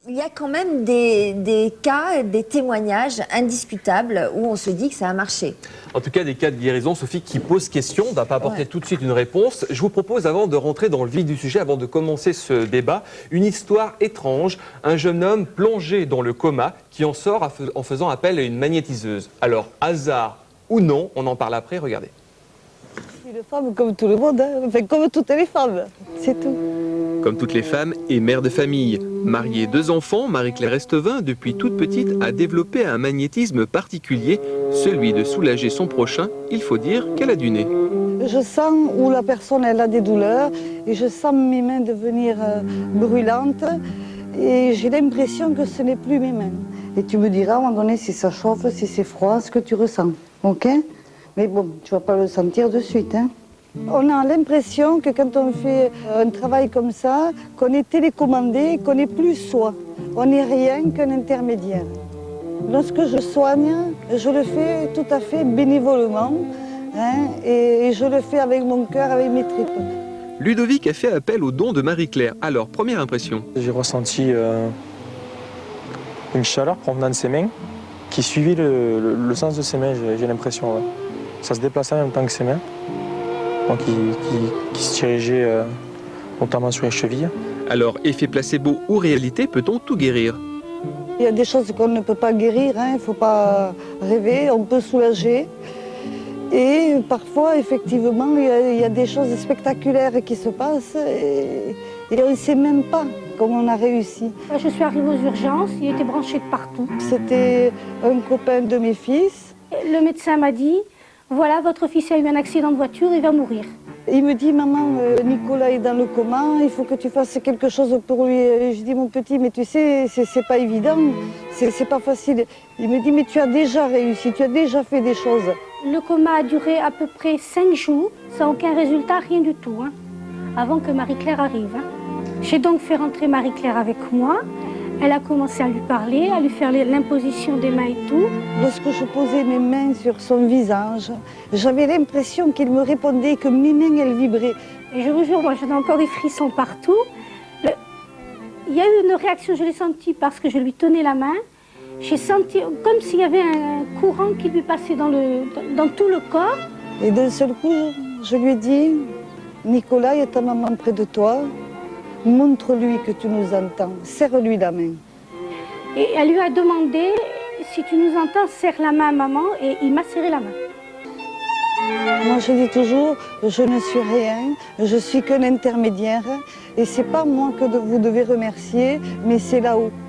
Il y a quand même des cas, des témoignages indiscutables où on se dit que ça a marché. En tout cas, des cas de guérison, Sophie, qui posent question. On ne va pas apporter tout de suite une réponse. Je vous propose, avant de rentrer dans le vif du sujet, avant de commencer ce débat, une histoire étrange. Un jeune homme plongé dans le coma qui en sort en faisant appel à une magnétiseuse. Alors, hasard ou non, on en parle après, regardez. Je suis une femme comme tout le monde, hein. Enfin, comme toutes les femmes, c'est tout. Comme toutes les femmes et mère de famille, mariée 2 enfants, Marie-Claire Estevin, depuis toute petite, a développé un magnétisme particulier, celui de soulager son prochain. Il faut dire qu'elle a du nez. Je sens où la personne elle a des douleurs et je sens mes mains devenir brûlantes et j'ai l'impression que ce n'est plus mes mains. Et tu me diras à un moment donné si ça chauffe, si c'est froid, ce que tu ressens, ok? Mais bon, tu vas pas le sentir de suite, hein? On a l'impression que quand on fait un travail comme ça, qu'on est télécommandé, qu'on n'est plus soi. On n'est rien qu'un intermédiaire. Lorsque je soigne, je le fais tout à fait bénévolement, hein, et je le fais avec mon cœur, avec mes tripes. Ludovic a fait appel au don de Marie-Claire. Alors, première impression. J'ai ressenti une chaleur provenant de ses mains qui suivait le sens de ses mains, j'ai l'impression. Ouais. Ça se déplaçait en même temps que ses mains. Donc, qui se dirigeait notamment sur les chevilles. Alors, effet placebo ou réalité, peut-on tout guérir? Il y a des choses qu'on ne peut pas guérir, hein, il ne faut pas rêver, on peut soulager. Et parfois, effectivement, il y a des choses spectaculaires qui se passent et on ne sait même pas comment on a réussi. Je suis arrivée aux urgences, il était branché de partout. C'était un copain de mes fils. Le médecin m'a dit, voilà, votre fils a eu un accident de voiture, il va mourir. Il me dit, maman, Nicolas est dans le coma, il faut que tu fasses quelque chose pour lui. Et je dis, mon petit, mais tu sais, c'est pas évident, c'est pas facile. Il me dit, mais tu as déjà réussi, tu as déjà fait des choses. Le coma a duré à peu près 5 jours, sans aucun résultat, rien du tout, hein, avant que Marie-Claire arrive. Hein. J'ai donc fait rentrer Marie-Claire avec moi. Elle a commencé à lui parler, à lui faire l'imposition des mains et tout. Lorsque je posais mes mains sur son visage, j'avais l'impression qu'il me répondait, que mes mains, elles vibraient. Et je vous jure, moi, j'en ai encore des frissons partout. Il y a eu une réaction, je l'ai sentie parce que je lui tenais la main. J'ai senti comme s'il y avait un courant qui lui passait dans tout le corps. Et d'un seul coup, je lui ai dit, Nicolas, il y a ta maman près de toi. Montre-lui que tu nous entends, serre-lui la main. Et elle lui a demandé, si tu nous entends, serre la main à maman, et il m'a serré la main. Moi je dis toujours, je ne suis rien, je suis qu'un intermédiaire, et c'est pas moi que vous devez remercier, mais c'est là-haut.